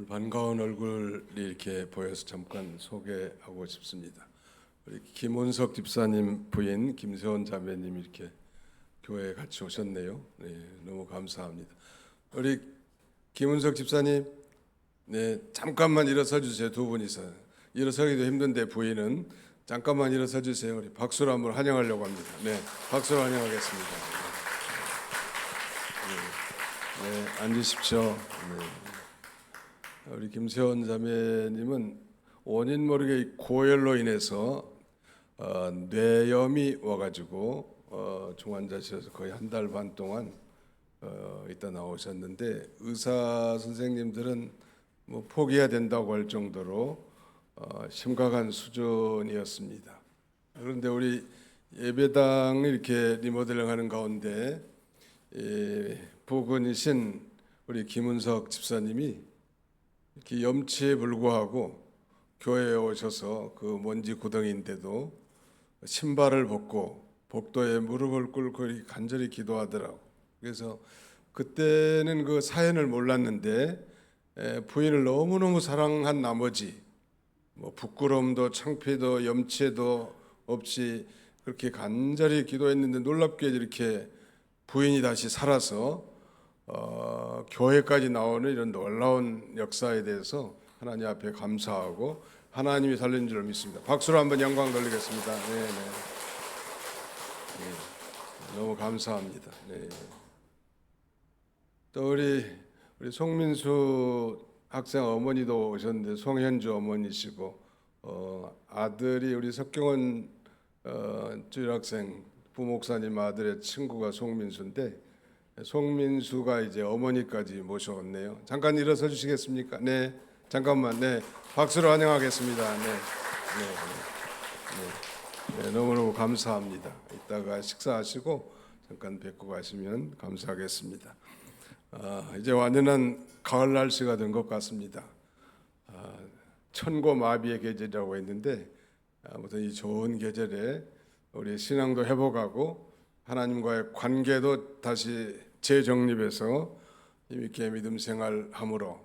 반가운 얼굴이 이렇게 보여서 잠깐 소개하고 싶습니다. 우리 김원석 집사님 부인 김세원 자매님 이렇게 교회에 같이 오셨네요. 네, 너무 감사합니다. 우리 김원석 집사님, 네, 잠깐만 일어서 주세요. 두 분이서 일어서기도 힘든데 부인은 잠깐만 일어서 주세요. 우리 박수로 한번 환영하려고 합니다. 네, 박수로 환영하겠습니다. 네, 앉으십시오. 네. 우리 김세원 자매님은 원인 모르게 고열로 인해서 뇌염이 와가지고 중환자실에서 거의 한 달 반 동안 있다 나오셨는데 의사 선생님들은 뭐 포기해야 된다고 할 정도로 심각한 수준이었습니다. 그런데 우리 예배당을 이렇게 리모델링하는 가운데 부근이신 우리 김은석 집사님이 이렇게 염치에 불구하고 교회에 오셔서 그 먼지 구덩이인데도 신발을 벗고 복도에 무릎을 꿇고 간절히 기도하더라고. 그래서 그때는 그 사연을 몰랐는데 부인을 너무너무 사랑한 나머지 뭐 부끄러움도 창피도 염치도 없이 그렇게 간절히 기도했는데 놀랍게 이렇게 부인이 다시 살아서 교회까지 나오는 이런 놀라운 역사에 대해서 하나님 앞에 감사하고 하나님이 살린 줄 믿습니다. 박수로 한번 영광 돌리겠습니다. 네. 너무 감사합니다. 네. 또 우리 송민수 학생 어머니도 오셨는데 송현주 어머니시고 아들이 우리 석경원 주일학생 부목사님 아들의 친구가 송민수인데 송민수가 이제 어머니까지 모셔왔네요. 잠깐 일어서 주시겠습니까? 네, 잠깐만. 네, 박수로 환영하겠습니다. 네, 너무너무 감사합니다. 이따가 식사하시고 잠깐 뵙고 가시면 감사하겠습니다. 이제 완연한 가을 날씨가 된 것 같습니다. 천고마비의 계절이라고 했는데 아무튼 이 좋은 계절에 우리 신앙도 회복하고 하나님과의 관계도 다시 재정립해서 힘있게 믿음 생활함으로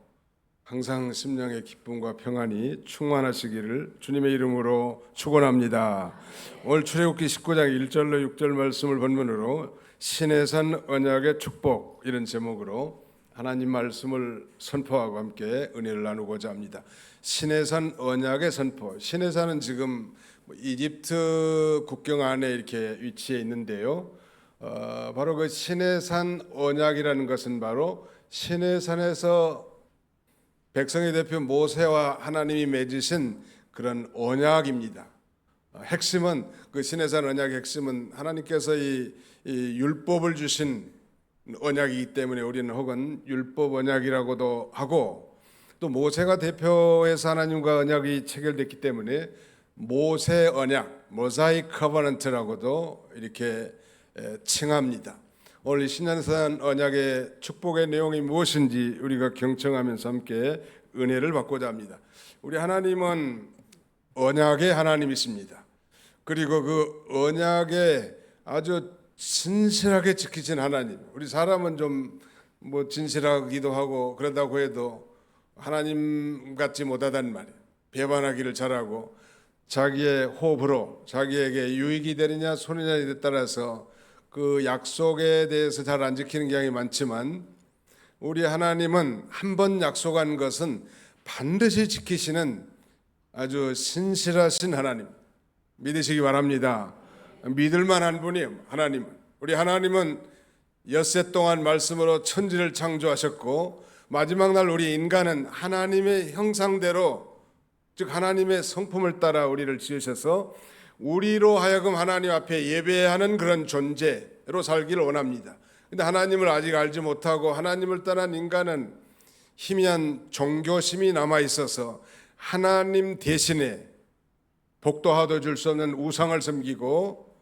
항상 심령의 기쁨과 평안이 충만하시기를 주님의 이름으로 축원합니다. 오늘 출애굽기 19장 1절로 6절 말씀을 본문으로 신의 산 언약의 축복 이런 제목으로 하나님 말씀을 선포하고 함께 은혜를 나누고자 합니다. 신의 산 언약의 선포. 신의 산은 지금 이집트 국경 안에 이렇게 위치해 있는데요. 바로 그 신의 산 언약이라는 것은 바로 신의 산에서 백성의 대표 모세와 하나님이 맺으신 그런 언약입니다. 핵심은 그 신의 산 언약의 핵심은 하나님께서 이 율법을 주신 언약이기 때문에 우리는 혹은 율법 언약이라고도 하고 또 모세가 대표해서 하나님과 언약이 체결됐기 때문에 모세 언약, 모자이크 커버넌트라고도 이렇게 칭합니다. 오늘 신년산 언약의 축복의 내용이 무엇인지 우리가 경청하면서 함께 은혜를 받고자 합니다. 우리 하나님은 언약의 하나님이십니다. 그리고 그 언약에 아주 진실하게 지키신 하나님. 우리 사람은 좀 뭐 진실하기도 하고 그러다고 해도 하나님 같지 못하단 말이에요. 배반하기를 잘하고 자기의 호흡으로 자기에게 유익이 되느냐 손해냐에 따라서 그 약속에 대해서 잘 안 지키는 경향이 많지만 우리 하나님은 한 번 약속한 것은 반드시 지키시는 아주 신실하신 하나님 믿으시기 바랍니다. 믿을 만한 분이에요. 하나님은 우리 하나님은 엿새 동안 말씀으로 천지를 창조하셨고 마지막 날 우리 인간은 하나님의 형상대로 즉 하나님의 성품을 따라 우리를 지으셔서 우리로 하여금 하나님 앞에 예배하는 그런 존재로 살기를 원합니다. 그런데 하나님을 아직 알지 못하고 하나님을 떠난 인간은 희미한 종교심이 남아 있어서 하나님 대신에 복도 하도 줄 수 없는 우상을 섬기고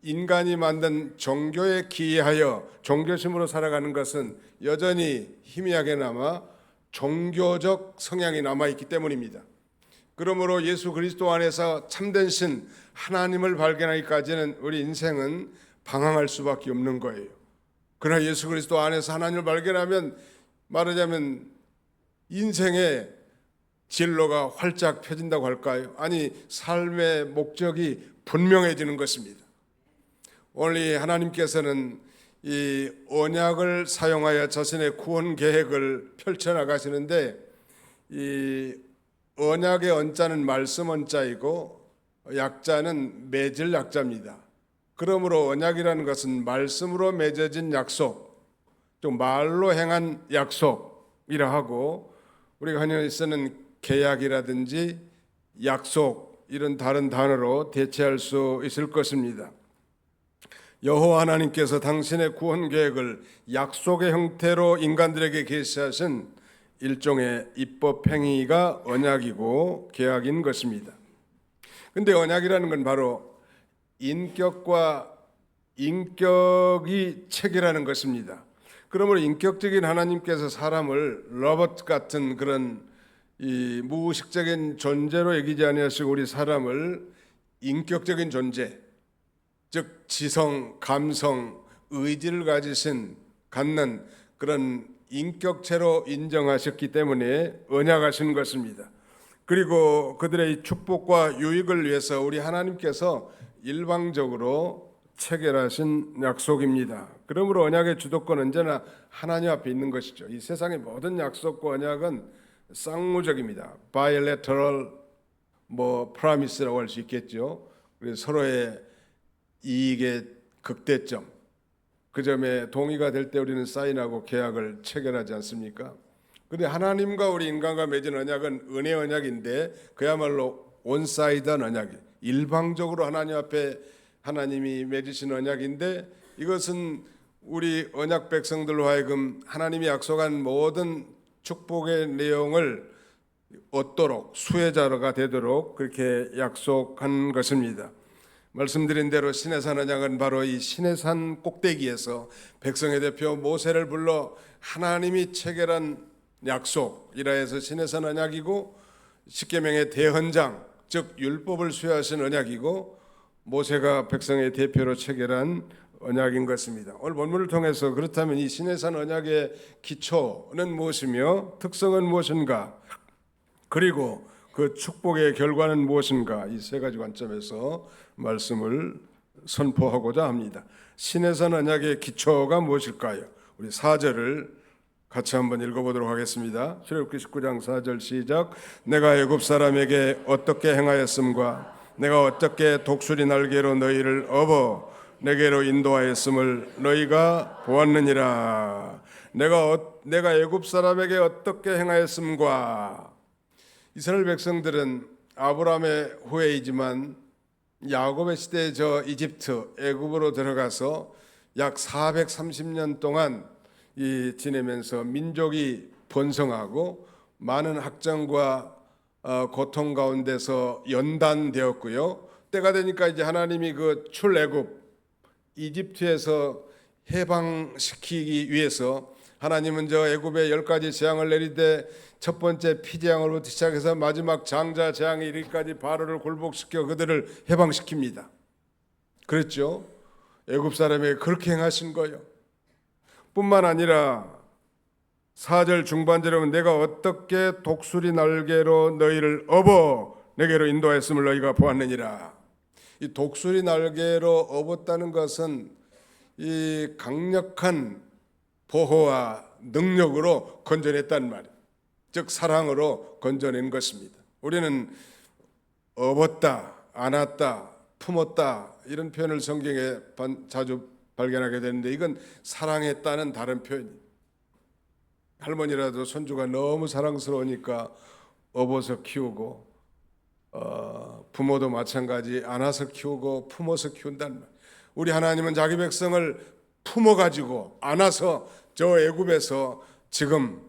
인간이 만든 종교에 기이하여 종교심으로 살아가는 것은 여전히 희미하게 남아 종교적 성향이 남아 있기 때문입니다. 그러므로 예수 그리스도 안에서 참된 신 하나님을 발견하기까지는 우리 인생은 방황할 수밖에 없는 거예요. 그러나 예수 그리스도 안에서 하나님을 발견하면 말하자면 인생의 진로가 활짝 펴진다고 할까요? 아니, 삶의 목적이 분명해지는 것입니다. 오늘 이 하나님께서는 이 언약을 사용하여 자신의 구원 계획을 펼쳐나가시는데, 이 언약의 언자는 말씀 언자이고 약자는 맺을 약자입니다. 그러므로 언약이라는 것은 말씀으로 맺어진 약속, 좀 말로 행한 약속이라 하고, 우리가 흔히 쓰는 계약이라든지 약속, 이런 다른 단어로 대체할 수 있을 것입니다. 여호와 하나님께서 당신의 구원 계획을 약속의 형태로 인간들에게 계시하신 일종의 입법 행위가 언약이고 계약인 것입니다. 근데 언약이라는 건 바로 인격과 인격이 체계라는 것입니다. 그러므로 인격적인 하나님께서 사람을 로봇 같은 그런 이 무의식적인 존재로 여기지 아니하시고 우리 사람을 인격적인 존재, 즉 지성, 감성, 의지를 갖는 그런 인격체로 인정하셨기 때문에 언약하신 것입니다. 그리고 그들의 축복과 유익을 위해서 우리 하나님께서 일방적으로 체결하신 약속입니다. 그러므로 언약의 주도권은 언제나 하나님 앞에 있는 것이죠. 이 세상의 모든 약속과 언약은 쌍무적입니다. bilateral promise라고 할 수 있겠죠. 그래서 서로의 이익의 극대점, 그 점에 동의가 될 때 우리는 사인하고 계약을 체결하지 않습니까? 그런데 하나님과 우리 인간과 맺은 언약은 은혜 언약인데 그야말로 온사이드한 언약이 일방적으로 하나님 앞에 하나님이 맺으신 언약인데, 이것은 우리 언약 백성들로 하여금 하나님이 약속한 모든 축복의 내용을 얻도록 수혜자가 되도록 그렇게 약속한 것입니다. 말씀드린 대로 시내산 언약은 바로 이 시내산 꼭대기에서 백성의 대표 모세를 불러 하나님이 체결한 약속이라 해서 시내산 언약이고, 십계명의 대헌장 즉 율법을 수여하신 언약이고, 모세가 백성의 대표로 체결한 언약인 것입니다. 오늘 본문을 통해서 그렇다면 이 시내산 언약의 기초는 무엇이며 특성은 무엇인가, 그리고 그 축복의 결과는 무엇인가, 이 세 가지 관점에서 말씀을 선포하고자 합니다. 시내산 언약의 기초가 무엇일까요? 우리 4절을 같이 한번 읽어보도록 하겠습니다. 출애굽기 19장 4절 시작. 내가 애굽 사람에게 어떻게 행하였음과 내가 어떻게 독수리 날개로 너희를 업어 내게로 인도하였음을 너희가 보았느니라. 내가 애굽 사람에게 어떻게 행하였음과, 이스라엘 백성들은 아브라함의 후예이지만 야곱의 시대에 저 이집트 애굽으로 들어가서 약 430년 동안 지내면서 민족이 번성하고 많은 학정과 고통 가운데서 연단되었고요. 때가 되니까 이제 하나님이 그 출애굽 이집트에서 해방시키기 위해서 하나님은 저 애굽에 10가지 재앙을 내리되 첫 번째 피재앙으로부터 시작해서 마지막 장자 재앙에 이르기까지 바로를 굴복시켜 그들을 해방시킵니다. 그랬죠. 애굽 사람에게 그렇게 행하신 거예요. 뿐만 아니라 4절 중반절에 보면 내가 어떻게 독수리 날개로 너희를 업어 내게로 인도하였음을 너희가 보았느니라. 이 독수리 날개로 업었다는 것은 이 강력한 보호와 능력으로 건져냈단 말이에요. 즉 사랑으로 건져낸 것입니다. 우리는 업었다, 안았다, 품었다 이런 표현을 성경에 자주 발견하게 되는데, 이건 사랑했다는 다른 표현이에요. 할머니라도 손주가 너무 사랑스러우니까 업어서 키우고, 부모도 마찬가지 안아서 키우고 품어서 키운단 말이에요. 우리 하나님은 자기 백성을 품어가지고 안아서 저 애굽에서 지금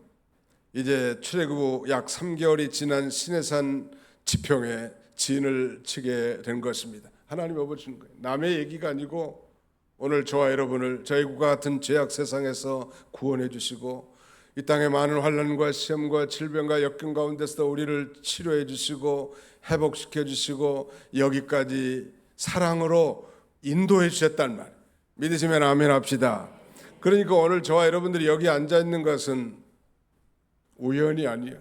이제 출애굽 후 약 3개월이 지난 시내산 지평에 진을 치게 된 것입니다. 하나님 업어주는 거예요. 남의 얘기가 아니고 오늘 저와 여러분을 저희과 같은 죄악 세상에서 구원해 주시고, 이 땅의 많은 환난과 시험과 질병과 역경 가운데서 우리를 치료해 주시고 회복시켜 주시고 여기까지 사랑으로 인도해 주셨단 말. 믿으시면 아멘 합시다. 그러니까 오늘 저와 여러분들이 여기 앉아 있는 것은 우연이 아니야.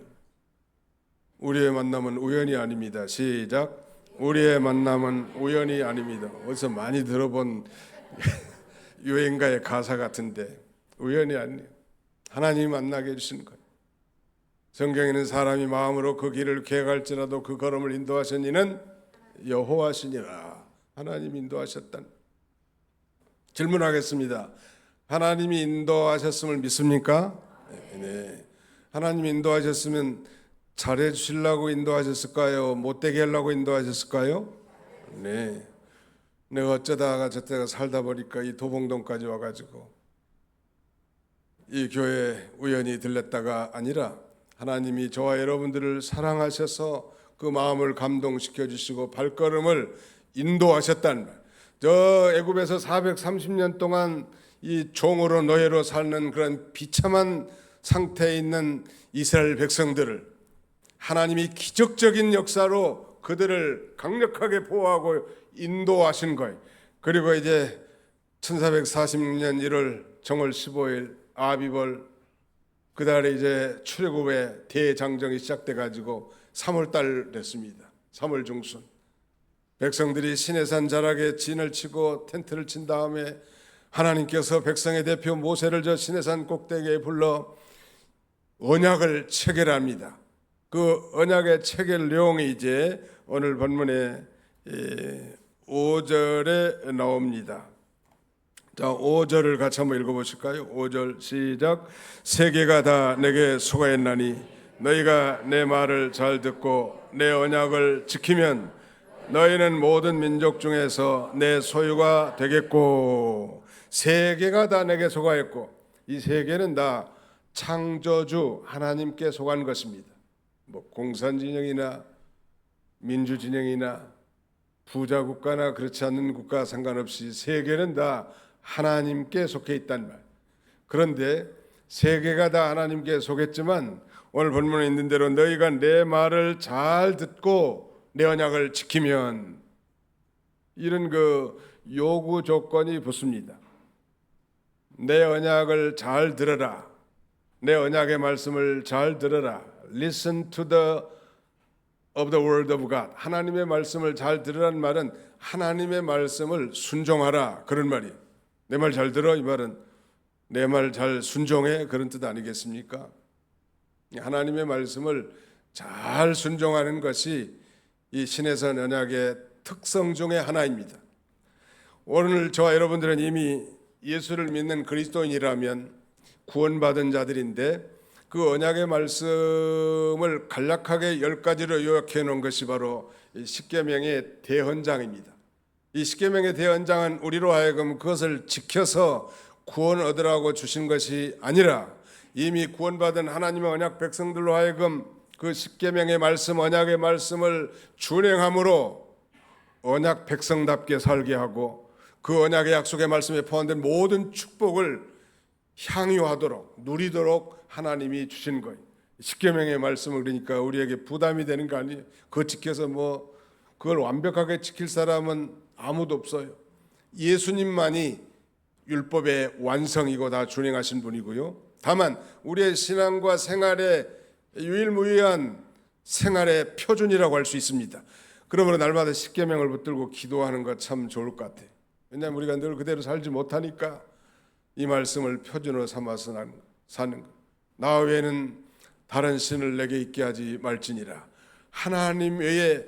우리의 만남은 우연이 아닙니다. 시작. 우리의 만남은 우연이 아닙니다. 어디서 많이 들어본 유행가의 가사 같은데 우연이 아니에요. 하나님이 만나게 해주시는 거예요. 성경에는 사람이 마음으로 그 길을 계획할지라도 그 걸음을 인도하신 이는 여호와시니라. 하나님이 인도하셨단. 질문하겠습니다. 하나님이 인도하셨음을 믿습니까? 네. 하나님이 인도하셨으면 잘해 주시려고 인도하셨을까요? 못되게 하려고 인도하셨을까요? 네. 내가 어쩌다가 저때가 살다 보니까 이 도봉동까지 와가지고 이 교회에 우연히 들렸다가 아니라 하나님이 저와 여러분들을 사랑하셔서 그 마음을 감동시켜 주시고 발걸음을 인도하셨다는 말. 저 애굽에서 430년 동안 이 종으로 노예로 사는 그런 비참한 상태에 있는 이스라엘 백성들을 하나님이 기적적인 역사로 그들을 강력하게 보호하고 인도하신 거예요. 그리고 이제 1446년 1월 정월 15일 아비벌 그달에 이제 출애굽의 대장정이 시작돼 가지고 3월달 됐습니다. 3월 중순 백성들이 시내산 자락에 진을 치고 텐트를 친 다음에 하나님께서 백성의 대표 모세를 저 시내산 꼭대기에 불러 언약을 체결합니다. 그 언약의 체결 내용이 이제 오늘 본문의 5절에 나옵니다. 자, 5절을 같이 한번 읽어보실까요? 5절 시작. 세계가 다 내게 수고했나니 너희가 내 말을 잘 듣고 내 언약을 지키면 너희는 모든 민족 중에서 내 소유가 되겠고. 세계가 다 내게 속하였고, 이 세계는 다 창조주 하나님께 속한 것입니다. 뭐 공산진영이나 민주진영이나 부자국가나 그렇지 않는 국가 상관없이 세계는 다 하나님께 속해 있단 말. 그런데 세계가 다 하나님께 속했지만 오늘 본문에 있는 대로 너희가 내 말을 잘 듣고 내 언약을 지키면, 이런 그 요구 조건이 붙습니다. 내 언약을 잘 들어라. 내 언약의 말씀을 잘 들어라. Listen to the of the word of God. 하나님의 말씀을 잘 들으라는 말은 하나님의 말씀을 순종하라, 그런 말이에요. 내 말 잘 들어, 이 말은 내 말 잘 순종해, 그런 뜻 아니겠습니까? 하나님의 말씀을 잘 순종하는 것이 이 신해산 언약의 특성 중에 하나입니다. 오늘 저와 여러분들은 이미 예수를 믿는 그리스도인이라면 구원받은 자들인데, 그 언약의 말씀을 간략하게 10가지로 요약해 놓은 것이 바로 십계명의 대헌장입니다. 이 십계명의 대헌장은 우리로 하여금 그것을 지켜서 구원을 얻으라고 주신 것이 아니라 이미 구원받은 하나님의 언약 백성들로 하여금 그 십계명의 말씀, 언약의 말씀을 준행함으로 언약 백성답게 살게 하고 그 언약의 약속의 말씀에 포함된 모든 축복을 향유하도록, 누리도록 하나님이 주신 거예요. 십계명의 말씀을, 그러니까 우리에게 부담이 되는 거 아니에요. 그거 지켜서 뭐 그걸 완벽하게 지킬 사람은 아무도 없어요. 예수님만이 율법의 완성이고 다 준행하신 분이고요. 다만 우리의 신앙과 생활의 유일무이한 생활의 표준이라고 할 수 있습니다. 그러므로 날마다 십계명을 붙들고 기도하는 것 참 좋을 것 같아요. 왜냐하면 우리가 늘 그대로 살지 못하니까 이 말씀을 표준으로 삼아서 사는 것. 나 외에는 다른 신을 내게 있게 하지 말지니라. 하나님 외에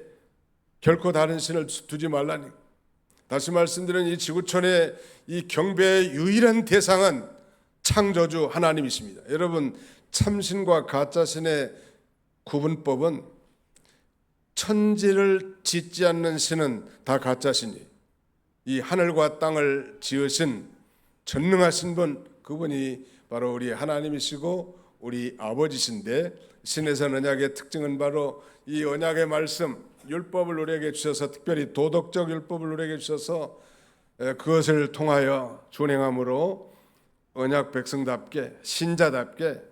결코 다른 신을 두지 말라니. 다시 말씀드린 이 지구촌의 이 경배의 유일한 대상은 창조주 하나님이십니다. 여러분, 참신과 가짜신의 구분법은 천지를 짓지 않는 신은 다 가짜신이에요. 이 하늘과 땅을 지으신 전능하신 분, 그분이 바로 우리 하나님이시고 우리 아버지신데, 신해산 언약의 특징은 바로 이 언약의 말씀, 율법을 우리에게 주셔서, 특별히 도덕적 율법을 우리에게 주셔서 그것을 통하여 준행함으로 언약 백성답게, 신자답게,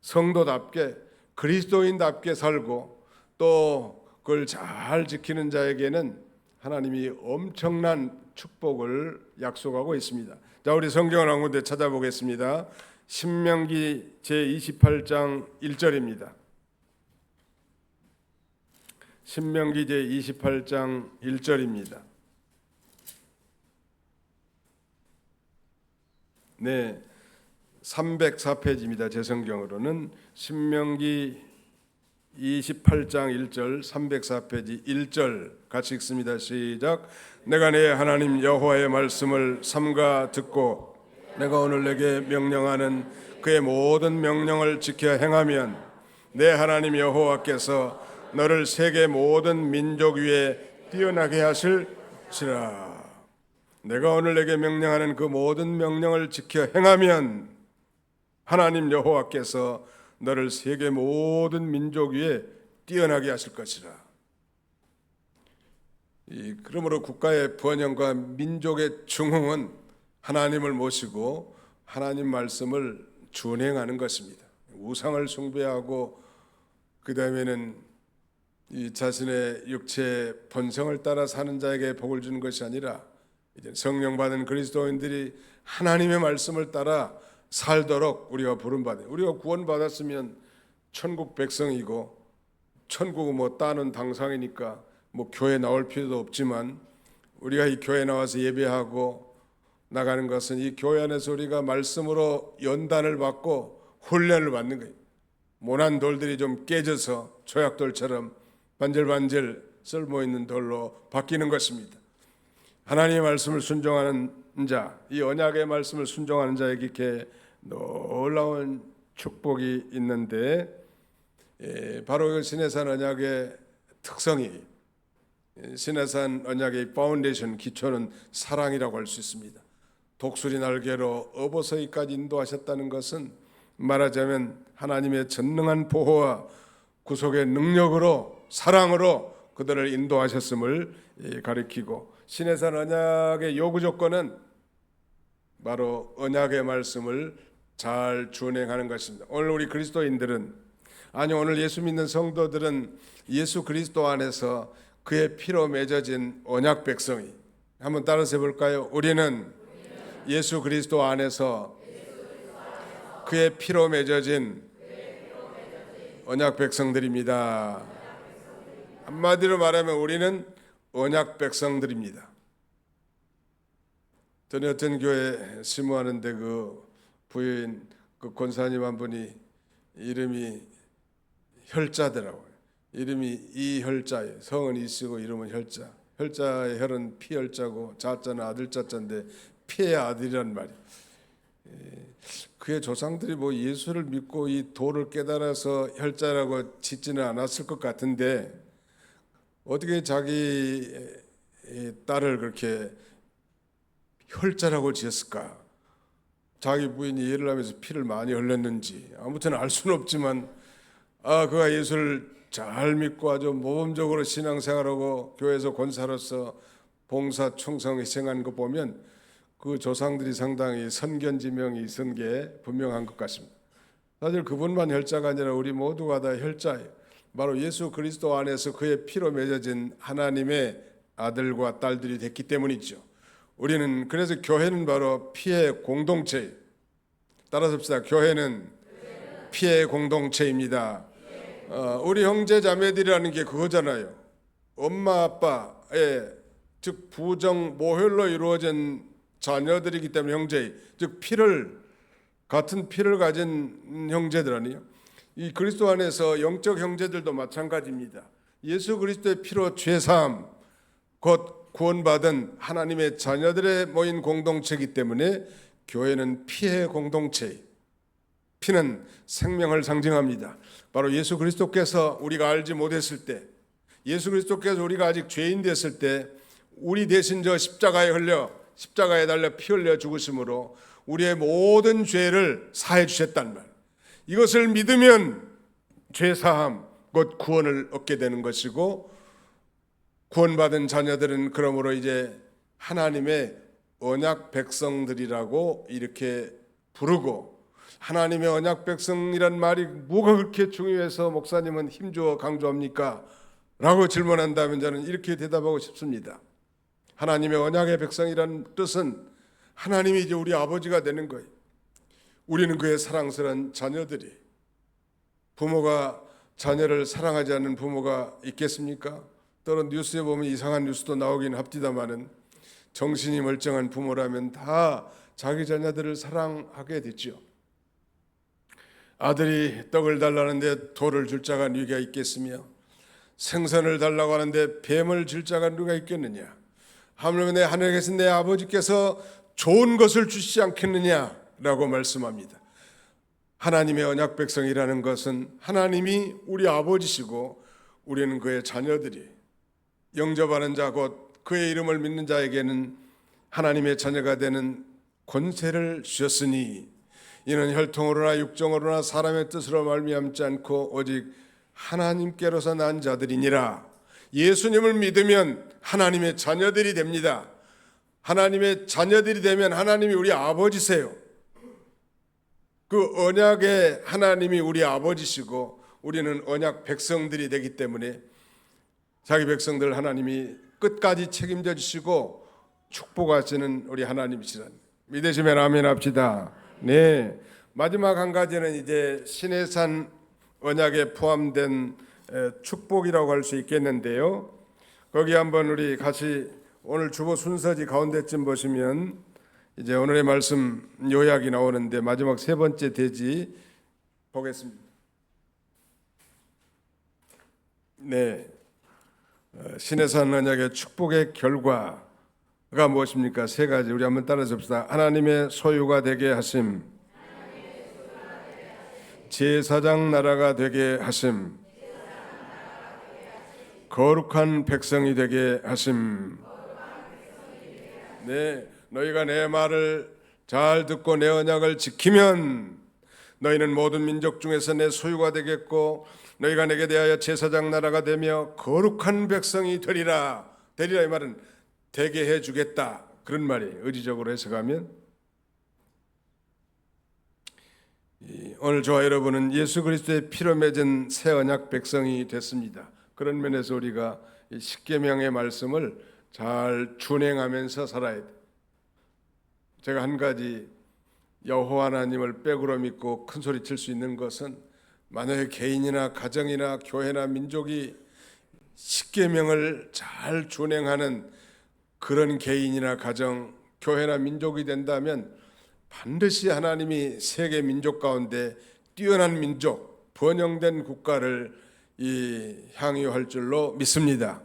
성도답게, 그리스도인답게 살고 또 그걸 잘 지키는 자에게는 하나님이 엄청난 축복을 약속하고 있습니다. 자, 우리 성경을 한 군데 찾아보겠습니다. 신명기 제28장 1절입니다. 신명기 제28장 1절입니다. 네, 304페이지입니다. 제 성경으로는 신명기 28장 1절 304페이지 1절 같이 읽습니다. 시작. 내가 내 하나님 여호와의 말씀을 삼가 듣고 내가 오늘 내게 명령하는 그의 모든 명령을 지켜 행하면 내 하나님 여호와께서 너를 세계 모든 민족 위에 뛰어나게 하실지라. 내가 오늘 내게 명령하는 그 모든 명령을 지켜 행하면 하나님 여호와께서 너를 세계 모든 민족 위에 뛰어나게 하실 것이라. 그러므로 국가의 번영과 민족의 중흥은 하나님을 모시고 하나님 말씀을 준행하는 것입니다. 우상을 숭배하고 그 다음에는 이 자신의 육체의 본성을 따라 사는 자에게 복을 주는 것이 아니라 이제 성령 받은 그리스도인들이 하나님의 말씀을 따라 살도록 우리가 부름받아요. 우리가 구원받았으면 천국 백성이고 천국은 뭐 따는 당상이니까 뭐 교회 나올 필요도 없지만 우리가 이 교회 나와서 예배하고 나가는 것은 이 교회 안에서 우리가 말씀으로 연단을 받고 훈련을 받는 거예요. 모난 돌들이 좀 깨져서 조약돌처럼 반질반질 쓸모있는 돌로 바뀌는 것입니다. 하나님의 말씀을 순종하는 자, 이 언약의 말씀을 순종하는 자에게 이렇게 놀라운 축복이 있는데 바로 그 시내산 언약의 특성이 시내산 언약의 파운데이션 기초는 사랑이라고 할 수 있습니다. 독수리 날개로 어버서이까지 인도하셨다는 것은 말하자면 하나님의 전능한 보호와 구속의 능력으로 사랑으로 그들을 인도하셨음을 가리키고 시내산 언약의 요구 조건은 바로 언약의 말씀을 잘 준행하는 것입니다. 오늘 우리 그리스도인들은 아니 오늘 예수 믿는 성도들은 예수 그리스도 안에서 그의 피로 맺어진 언약 백성이 한번 따라서 해볼까요? 우리는 예수 그리스도 안에서 그의 피로 맺어진 언약 백성들입니다. 한마디로 말하면 우리는 언약 백성들입니다. 전에 어떤 교회 심호하는데 그 부인 그 권사님 한 분이 이름이 혈자더라고요. 이름이 이혈자예요. 성은 이씨고 이름은 혈자. 혈자의 혈은 피혈자고 자자는 아들 자자인데 피의 아들이란 말이에요. 그의 조상들이 뭐 예수를 믿고 이 도를 깨달아서 혈자라고 짓지는 않았을 것 같은데 어떻게 자기 딸을 그렇게 혈자라고 지었을까? 자기 부인이 예를 하면서 피를 많이 흘렸는지 아무튼 알 수는 없지만 그가 예수를 잘 믿고 아주 모범적으로 신앙생활하고 교회에서 권사로서 봉사 충성 희생한 거 보면 그 조상들이 상당히 선견지명이 있은 게 분명한 것 같습니다. 사실 그분만 혈자가 아니라 우리 모두가 다 혈자예요. 바로 예수 그리스도 안에서 그의 피로 맺어진 하나님의 아들과 딸들이 됐기 때문이죠. 우리는 그래서 교회는 바로 피의 공동체예요. 따라서 합시다. 교회는 피의 공동체입니다. 우리 형제 자매들이라는 게 그거잖아요. 엄마 아빠의 즉 부정 모혈로 이루어진 자녀들이기 때문에 형제, 즉 같은 피를 가진 형제들 아니에요. 이 그리스도 안에서 영적 형제들도 마찬가지입니다. 예수 그리스도의 피로 죄사함 곧 구원받은 하나님의 자녀들의 모인 공동체이기 때문에 교회는 피의 공동체. 피는 생명을 상징합니다. 바로 예수 그리스도께서 우리가 알지 못했을 때, 예수 그리스도께서 우리가 아직 죄인 됐을 때 우리 대신 저 십자가에 달려 피 흘려 죽으심으로 우리의 모든 죄를 사해 주셨단 말. 이것을 믿으면 죄사함 곧 구원을 얻게 되는 것이고 구원받은 자녀들은 그러므로 이제 하나님의 언약 백성들이라고 이렇게 부르고 하나님의 언약 백성이란 말이 뭐가 그렇게 중요해서 목사님은 힘주어 강조합니까? 라고 질문한다면 저는 이렇게 대답하고 싶습니다. 하나님의 언약의 백성이라는 뜻은 하나님이 이제 우리 아버지가 되는 거예요. 우리는 그의 사랑스러운 자녀들이, 부모가 자녀를 사랑하지 않는 부모가 있겠습니까? 또는 뉴스에 보면 이상한 뉴스도 나오긴 합디다마는 정신이 멀쩡한 부모라면 다 자기 자녀들을 사랑하게 됐죠. 아들이 떡을 달라는데 돌을 줄 자가 누가 있겠으며, 생선을 달라고 하는데 뱀을 줄 자가 누가 있겠느냐? 하물며 내 하늘에 계신 내 아버지께서 좋은 것을 주시지 않겠느냐라고 말씀합니다. 하나님의 언약 백성이라는 것은 하나님이 우리 아버지시고 우리는 그의 자녀들이, 영접하는 자 곧 그의 이름을 믿는 자에게는 하나님의 자녀가 되는 권세를 주셨으니 이는 혈통으로나 육정으로나 사람의 뜻으로 말미암지 않고 오직 하나님께로서 난 자들이니라. 예수님을 믿으면 하나님의 자녀들이 됩니다. 하나님의 자녀들이 되면 하나님이 우리 아버지세요. 그 언약의 하나님이 우리 아버지시고 우리는 언약 백성들이 되기 때문에 자기 백성들 하나님이 끝까지 책임져 주시고 축복하시는 우리 하나님이시란 믿으시면 아멘 합시다. 네, 마지막 한 가지는 이제 시내산 언약에 포함된 축복이라고 할 수 있겠는데요. 거기 한번 우리 같이 오늘 주보 순서지 가운데쯤 보시면 이제 오늘의 말씀 요약이 나오는데 마지막 세 번째 대지 보겠습니다. 네, 시내산 언약의 축복의 결과가 무엇입니까? 세 가지 우리 한번 따라 줍시다. 하나님의 소유가 되게 하심, 제사장 나라가 되게 하심, 거룩한 백성이 되게 하심. 네, 너희가 내 말을 잘 듣고 내 언약을 지키면 너희는 모든 민족 중에서 내 소유가 되겠고 너희가 내게 대하여 제사장 나라가 되며 거룩한 백성이 되리라. 되리라 이 말은 되게 해주겠다 그런 말이에요. 의지적으로 해석하면 오늘 저와 여러분은 예수 그리스도의 피로 맺은 새 언약 백성이 됐습니다. 그런 면에서 우리가 십계명의 말씀을 잘 준행하면서 살아야 돼. 제가 한 가지 여호와 하나님을 백으로 믿고 큰 소리 칠 수 있는 것은 만약에 개인이나 가정이나 교회나 민족이 십계명을 잘 준행하는 그런 개인이나 가정, 교회나 민족이 된다면 반드시 하나님이 세계 민족 가운데 뛰어난 민족, 번영된 국가를 향유할 줄로 믿습니다.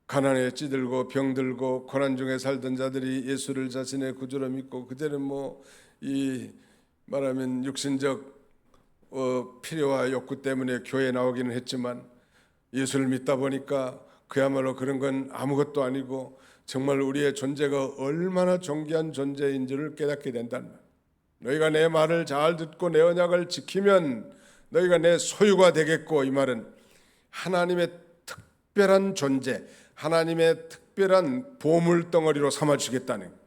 가난에 찌들고 병들고 고난 중에 살던 자들이 예수를 자신의 구주로 믿고 그들은 말하면 육신적 필요와 욕구 때문에 교회에 나오기는 했지만 예수를 믿다 보니까 그야말로 그런 건 아무것도 아니고 정말 우리의 존재가 얼마나 존귀한 존재인지를 깨닫게 된다는 말. 너희가 내 말을 잘 듣고 내 언약을 지키면 너희가 내 소유가 되겠고, 이 말은 하나님의 특별한 존재, 하나님의 특별한 보물덩어리로 삼아주겠다는 거예요.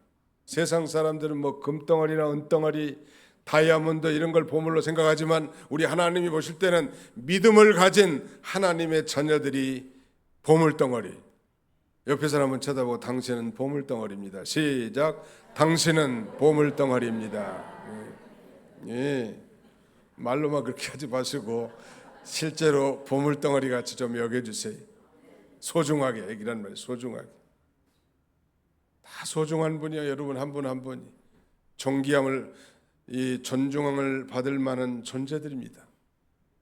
세상 사람들은 뭐 금덩어리나 은덩어리, 다이아몬드 이런 걸 보물로 생각하지만 우리 하나님이 보실 때는 믿음을 가진 하나님의 자녀들이 보물덩어리. 옆에 사람 한번 쳐다보고 당신은 보물덩어리입니다. 시작. 당신은 보물덩어리입니다. 예. 말로만 그렇게 하지 마시고 실제로 보물덩어리 같이 좀 여겨주세요. 소중하게, 얘기란 말이에요. 소중하게. 다 소중한 분이야. 여러분 한 분 한 분이 존귀함을, 이 존중함을 받을 만한 존재들입니다.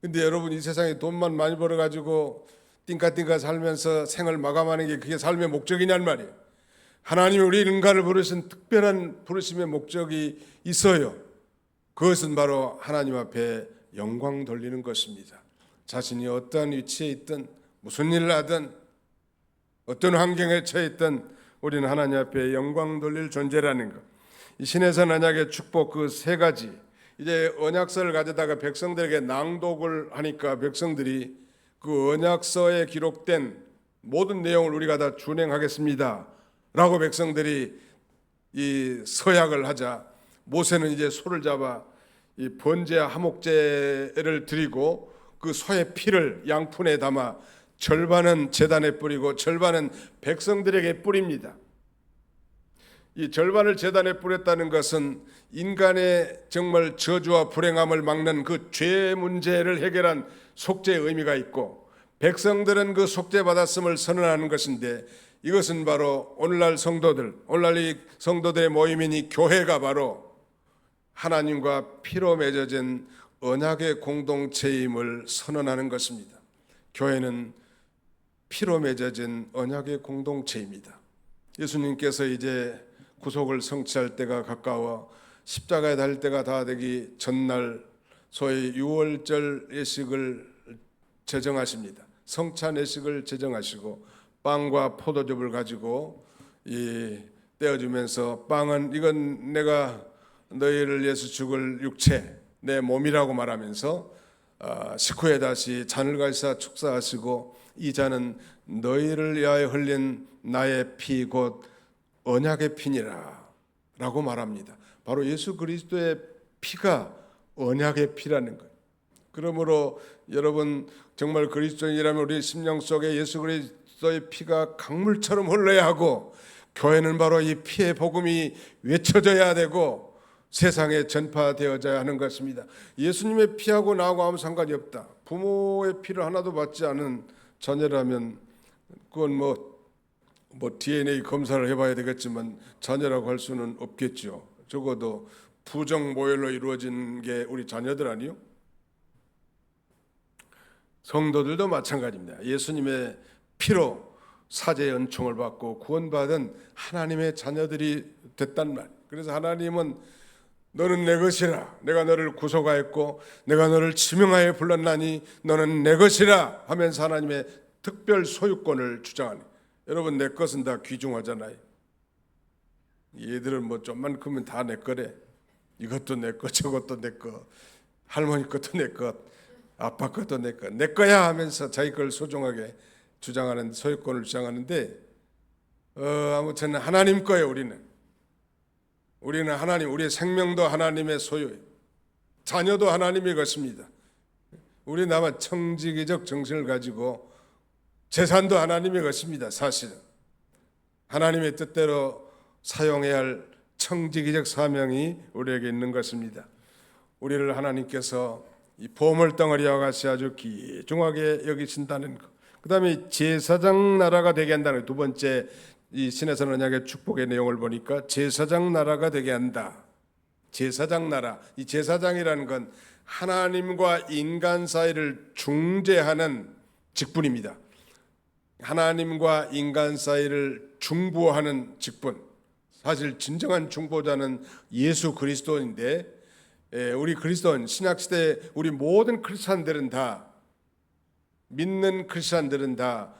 근데 여러분 이 세상에 돈만 많이 벌어가지고 띵까띵까 살면서 생을 마감하는 게 그게 삶의 목적이냔 말이에요. 하나님이 우리 인간을 부르신 특별한 부르심의 목적이 있어요. 그것은 바로 하나님 앞에 영광 돌리는 것입니다. 자신이 어떠한 위치에 있든 무슨 일을 하든 어떤 환경에 처해 있든 우리는 하나님 앞에 영광 돌릴 존재라는 것. 이 시내산 언약의 축복 그 세 가지, 이제 언약서를 가져다가 백성들에게 낭독을 하니까 백성들이 그 언약서에 기록된 모든 내용을 우리가 다 준행하겠습니다 라고 백성들이 이 서약을 하자 모세는 이제 소를 잡아 이 번제와 화목제를 드리고 그 소의 피를 양푼에 담아 절반은 제단에 뿌리고 절반은 백성들에게 뿌립니다. 이 절반을 제단에 뿌렸다는 것은 인간의 정말 저주와 불행함을 막는 그 죄 문제를 해결한 속죄의 의미가 있고, 백성들은 그 속죄받았음을 선언하는 것인데, 이것은 바로 오늘날 이 성도들의 모임인 이 교회가 바로 하나님과 피로 맺어진 언약의 공동체임을 선언하는 것입니다. 교회는 피로 맺어진 언약의 공동체입니다. 예수님께서 이제 구속을 성취할 때가 가까워 십자가에 달릴 때가 다 되기 전날 소위 유월절 예식을 제정하십니다. 성찬 예식을 제정하시고 빵과 포도즙을 가지고 떼어주면서, 빵은 이건 내가 너희를 위해서 죽을 육체 내 몸이라고 말하면서 식후에 다시 잔을 가지사 축사하시고, 이 잔은 너희를 위하여 흘린 나의 피 곧 언약의 피니라 라고 말합니다. 바로 예수 그리스도의 피가 언약의 피라는 거예요. 그러므로 여러분, 정말 그리스도인이라면 우리 심령 속에 예수 그리스도의 피가 강물처럼 흘러야 하고, 교회는 바로 이 피의 복음이 외쳐져야 되고 세상에 전파되어져야 하는 것입니다. 예수님의 피하고 나하고 아무 상관이 없다. 부모의 피를 하나도 받지 않은 자녀라면 그건 뭐 DNA 검사를 해봐야 되겠지만 자녀라고 할 수는 없겠죠. 적어도 부정 모혈로 이루어진 게 우리 자녀들 아니요? 성도들도 마찬가지입니다. 예수님의 피로 사죄의 은총을 받고 구원받은 하나님의 자녀들이 됐단 말. 그래서 하나님은 너는 내 것이라, 내가 너를 구속하였고 내가 너를 지명하여 불렀나니 너는 내 것이라 하면서 하나님의 특별 소유권을 주장하네. 여러분, 내 것은 다 귀중하잖아요. 얘들은 뭐 좀만 크면 다 내 거래. 이것도 내 거, 저것도 내 거, 할머니 것도 내 것, 아빠 것도 내 거, 내 거야 하면서 자기 걸 소중하게 주장하는, 소유권을 주장하는데, 아무튼 하나님 거예요. 우리는 하나님, 우리의 생명도 하나님의 소유예요. 자녀도 하나님의 것입니다. 우리는 다만 청지기적 정신을 가지고 재산도 하나님의 것입니다. 사실은 하나님의 뜻대로 사용해야 할 청지기적 사명이 우리에게 있는 것입니다. 우리를 하나님께서 이 보물 덩어리와 같이 아주 귀중하게 여기신다는 것. 그 다음에 제사장 나라가 되게 한다는 두 번째, 이 신에서 언약의 축복의 내용을 보니까 제사장 나라가 되게 한다. 제사장 나라, 이 제사장이라는 건 하나님과 인간 사이를 중재하는 직분입니다. 하나님과 인간 사이를 중보하는 직분. 사실 진정한 중보자는 예수 그리스도인데, 우리 그리스도인, 신약시대 우리 모든 크리스찬들은 다, 믿는 크리스찬들은 다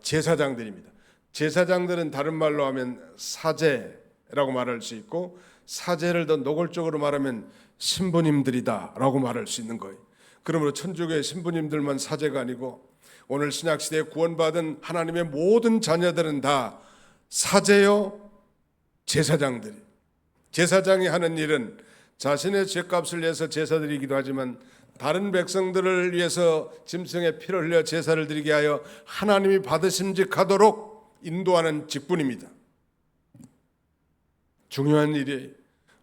제사장들입니다. 제사장들은 다른 말로 하면 사제라고 말할 수 있고, 사제를 더 노골적으로 말하면 신부님들이다 라고 말할 수 있는 거예요. 그러므로 천주교의 신부님들만 사제가 아니고 오늘 신약시대에 구원받은 하나님의 모든 자녀들은 다 사제요 제사장들이. 제사장이 하는 일은 자신의 죄값을 위해서 제사드리기도 하지만 다른 백성들을 위해서 짐승의 피를 흘려 제사를 드리게 하여 하나님이 받으심직하도록 인도하는 직분입니다. 중요한 일이,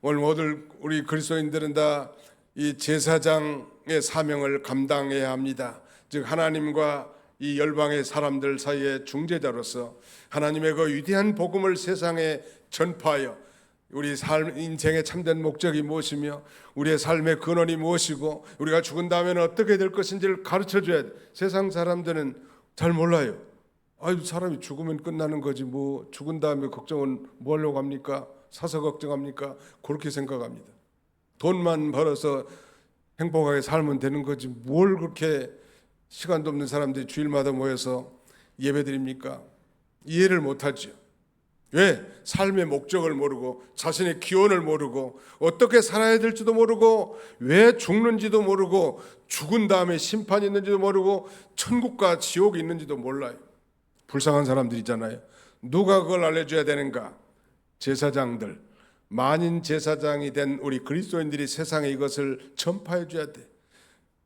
오늘 모든 우리 그리스도인들은 다 이 제사장의 사명을 감당해야 합니다. 즉 하나님과 이 열방의 사람들 사이의 중재자로서 하나님의 그 위대한 복음을 세상에 전파하여 우리 삶 인생의 참된 목적이 무엇이며 우리의 삶의 근원이 무엇이고 우리가 죽은 다음에는 어떻게 될 것인지를 가르쳐줘야 돼. 세상 사람들은 잘 몰라요. 사람이 죽으면 끝나는 거지 뭐 죽은 다음에 걱정은 뭐 하려고 합니까? 사서 걱정합니까? 그렇게 생각합니다. 돈만 벌어서 행복하게 살면 되는 거지 뭘 그렇게 시간도 없는 사람들이 주일마다 모여서 예배드립니까? 이해를 못하죠. 왜? 삶의 목적을 모르고 자신의 기원을 모르고 어떻게 살아야 될지도 모르고 왜 죽는지도 모르고 죽은 다음에 심판이 있는지도 모르고 천국과 지옥이 있는지도 몰라요. 불쌍한 사람들이잖아요. 누가 그걸 알려줘야 되는가? 제사장들, 만인 제사장이 된 우리 그리스도인들이 세상에 이것을 전파해 줘야 돼.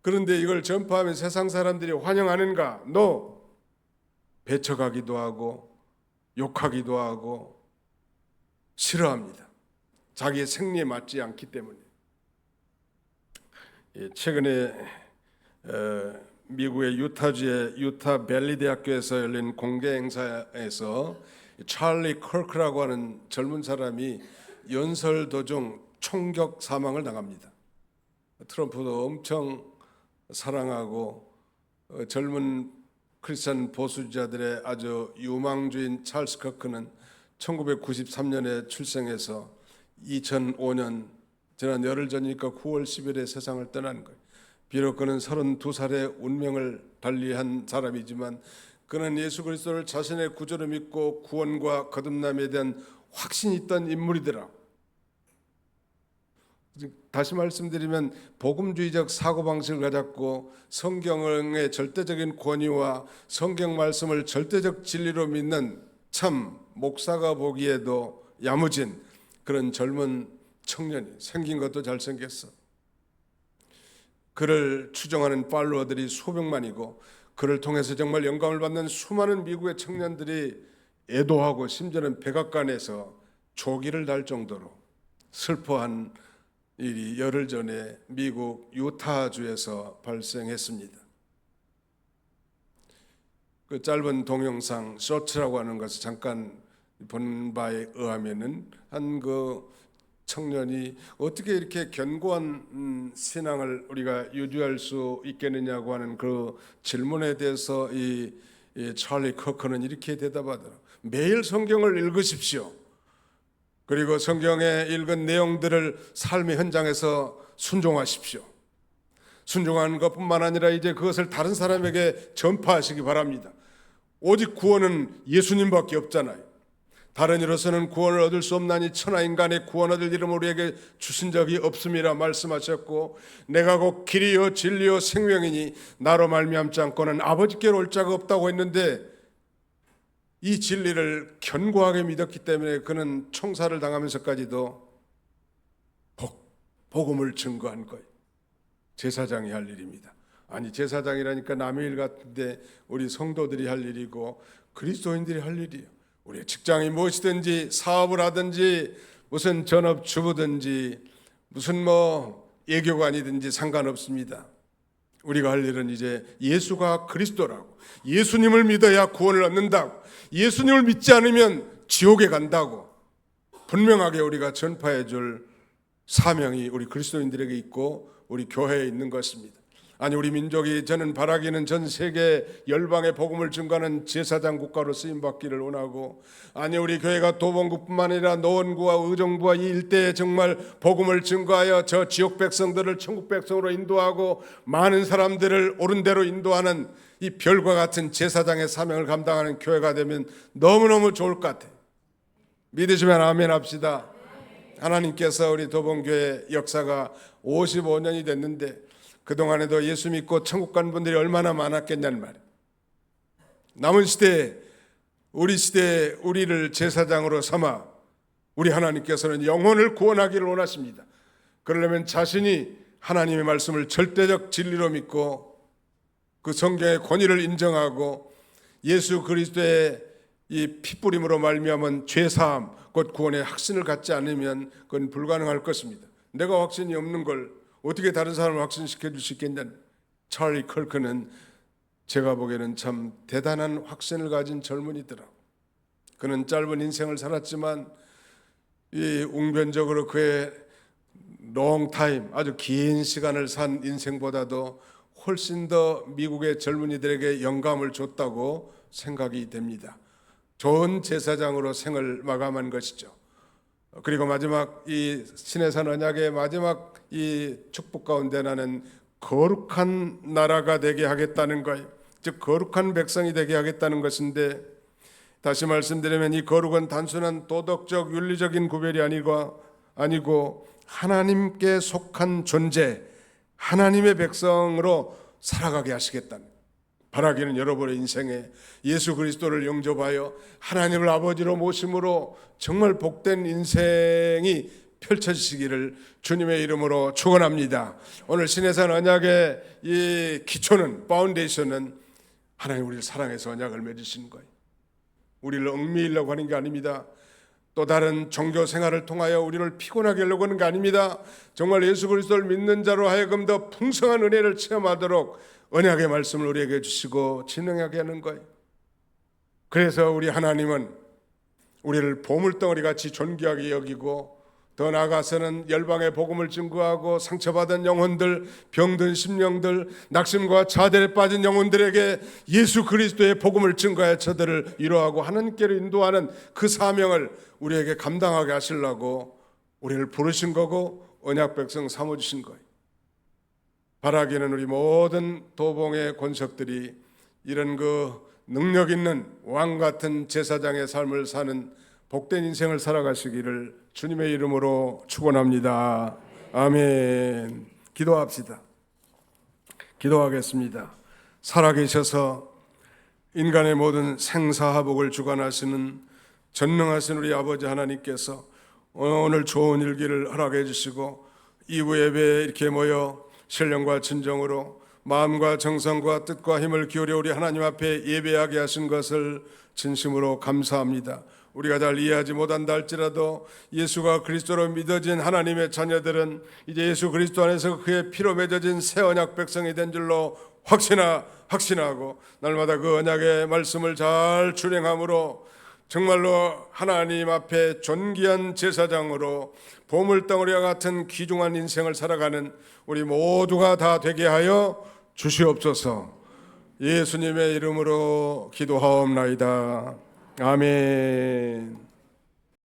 그런데 이걸 전파하면 세상 사람들이 환영하는가? 배척하기도 하고 욕하기도 하고 싫어합니다. 자기의 생리에 맞지 않기 때문에. 최근에 미국의 유타주의 유타 밸리 대학교에서 열린 공개 행사에서 찰리 커크라고 하는 젊은 사람이 연설 도중 총격 사망을 당합니다. 트럼프도 엄청 사랑하고 젊은 크리스천 보수주자들의 아주 유망주인 찰스 커크는 1993년에 출생해서 2005년 지난 열흘 전이니까 9월 10일에 세상을 떠난 거예요. 비록 그는 32살의 운명을 달리한 사람이지만 그는 예수 그리스도를 자신의 구주로 믿고 구원과 거듭남에 대한 확신이 있던 인물이더라. 다시 말씀드리면 복음주의적 사고방식을 가졌고 성경의 절대적인 권위와 성경 말씀을 절대적 진리로 믿는 참 목사가 보기에도 야무진 그런 젊은 청년이 생긴 것도 잘생겼어. 그를 추종하는 팔로워들이 수백만이고 그를 통해서 정말 영감을 받는 수많은 미국의 청년들이 애도하고 심지어는 백악관에서 조기를 달 정도로 슬퍼한 일이 열흘 전에 미국 유타주에서 발생했습니다. 그 짧은 동영상 쇼츠라고 하는 것을 잠깐 본 바에 의하면은 한 그 청년이 어떻게 이렇게 견고한 신앙을 우리가 유지할 수 있겠느냐고 하는 그 질문에 대해서 이 찰리 커크는 이렇게 대답하더라. 매일 성경을 읽으십시오. 그리고 성경에 읽은 내용들을 삶의 현장에서 순종하십시오. 순종하는 것뿐만 아니라 이제 그것을 다른 사람에게 전파하시기 바랍니다. 오직 구원은 예수님밖에 없잖아요. 다른 이로서는 구원을 얻을 수 없나니 천하 인간의 구원 얻을 이름을 우리에게 주신 적이 없음이라 말씀하셨고 내가 곧 길이요 진리요 생명이니 나로 말미암지 않고는 아버지께로 올 자가 없다고 했는데 이 진리를 견고하게 믿었기 때문에 그는 총살을 당하면서까지도 복음을 증거한 거예요. 제사장이 할 일입니다. 아니 제사장이라니까 남의 일 같은데 우리 성도들이 할 일이고 그리스도인들이 할 일이에요. 우리의 직장이 무엇이든지 사업을 하든지 무슨 전업주부든지 무슨 예교관이든지 상관없습니다. 우리가 할 일은 이제 예수가 그리스도라고 예수님을 믿어야 구원을 얻는다고 예수님을 믿지 않으면 지옥에 간다고 분명하게 우리가 전파해 줄 사명이 우리 그리스도인들에게 있고 우리 교회에 있는 것입니다. 아니 우리 민족이 저는 바라기는 전 세계 열방의 복음을 증거하는 제사장 국가로 쓰임받기를 원하고 아니 우리 교회가 도봉구뿐만 아니라 노원구와 의정부와 이 일대에 정말 복음을 증거하여 저 지역 백성들을 천국 백성으로 인도하고 많은 사람들을 옳은 대로 인도하는 이 별과 같은 제사장의 사명을 감당하는 교회가 되면 너무너무 좋을 것 같아요. 믿으시면 아멘 합시다. 하나님께서 우리 도봉교회 역사가 55년이 됐는데 그동안에도 예수 믿고 천국 간 분들이 얼마나 많았겠냐는 말이에요. 남은 시대에 우리 시대에 우리를 제사장으로 삼아 우리 하나님께서는 영혼을 구원하기를 원하십니다. 그러려면 자신이 하나님의 말씀을 절대적 진리로 믿고 그 성경의 권위를 인정하고 예수 그리스도의 이 피뿌림으로 말미암은 죄사함 곧 구원의 확신을 갖지 않으면 그건 불가능할 것입니다. 내가 확신이 없는 걸 어떻게 다른 사람을 확신시켜 줄 수 있겠냐. 찰리 커크는 제가 보기에는 참 대단한 확신을 가진 젊은이더라. 그는 짧은 인생을 살았지만 이 웅변적으로 그의 롱타임 아주 긴 시간을 산 인생보다도 훨씬 더 미국의 젊은이들에게 영감을 줬다고 생각이 됩니다. 좋은 제사장으로 생을 마감한 것이죠. 그리고 마지막 이 신해산 언약의 마지막 이 축복 가운데 나는 거룩한 나라가 되게 하겠다는 것, 즉 거룩한 백성이 되게 하겠다는 것인데 다시 말씀드리면 이 거룩은 단순한 도덕적 윤리적인 구별이 아니고 하나님께 속한 존재, 하나님의 백성으로 살아가게 하시겠다는 바라기는 여러분의 인생에 예수 그리스도를 영접하여 하나님을 아버지로 모심으로 정말 복된 인생이 펼쳐지시기를 주님의 이름으로 축원합니다. 오늘 신해산 언약의 이 기초는 파운데이션은 하나님 우리를 사랑해서 언약을 맺으시는 거예요. 우리를 얽매이려고 하는 게 아닙니다. 또 다른 종교 생활을 통하여 우리를 피곤하게 하려고 하는 게 아닙니다. 정말 예수 그리스도를 믿는 자로 하여금 더 풍성한 은혜를 체험하도록 언약의 말씀을 우리에게 주시고 진행하게 하는 거예요. 그래서 우리 하나님은 우리를 보물덩어리 같이 존귀하게 여기고, 더 나아가서는 열방의 복음을 증거하고 상처받은 영혼들, 병든 심령들, 낙심과 자들에 빠진 영혼들에게 예수 그리스도의 복음을 증거하여 저들을 위로하고 하나님께로 인도하는 그 사명을 우리에게 감당하게 하시려고 우리를 부르신 거고 언약 백성 삼아주신 거예요. 바라기는 우리 모든 도봉의 권석들이 이런 그 능력 있는 왕 같은 제사장의 삶을 사는 복된 인생을 살아가시기를 주님의 이름으로 축원합니다. 아멘. 기도합시다. 기도하겠습니다. 살아계셔서 인간의 모든 생사화복을 주관하시는 전능하신 우리 아버지 하나님께서 오늘 좋은 일기를 허락해 주시고 2부 예배에 이렇게 모여 신령과 진정으로 마음과 정성과 뜻과 힘을 기울여 우리 하나님 앞에 예배하게 하신 것을 진심으로 감사합니다. 우리가 잘 이해하지 못한다 할지라도 예수가 그리스도로 믿어진 하나님의 자녀들은 이제 예수 그리스도 안에서 그의 피로 맺어진 새 언약 백성이 된 줄로 확신하고 날마다 그 언약의 말씀을 잘 준행함으로 정말로 하나님 앞에 존귀한 제사장으로 보물덩어리와 같은 귀중한 인생을 살아가는 우리 모두가 다 되게 하여 주시옵소서. 예수님의 이름으로 기도하옵나이다. 아멘.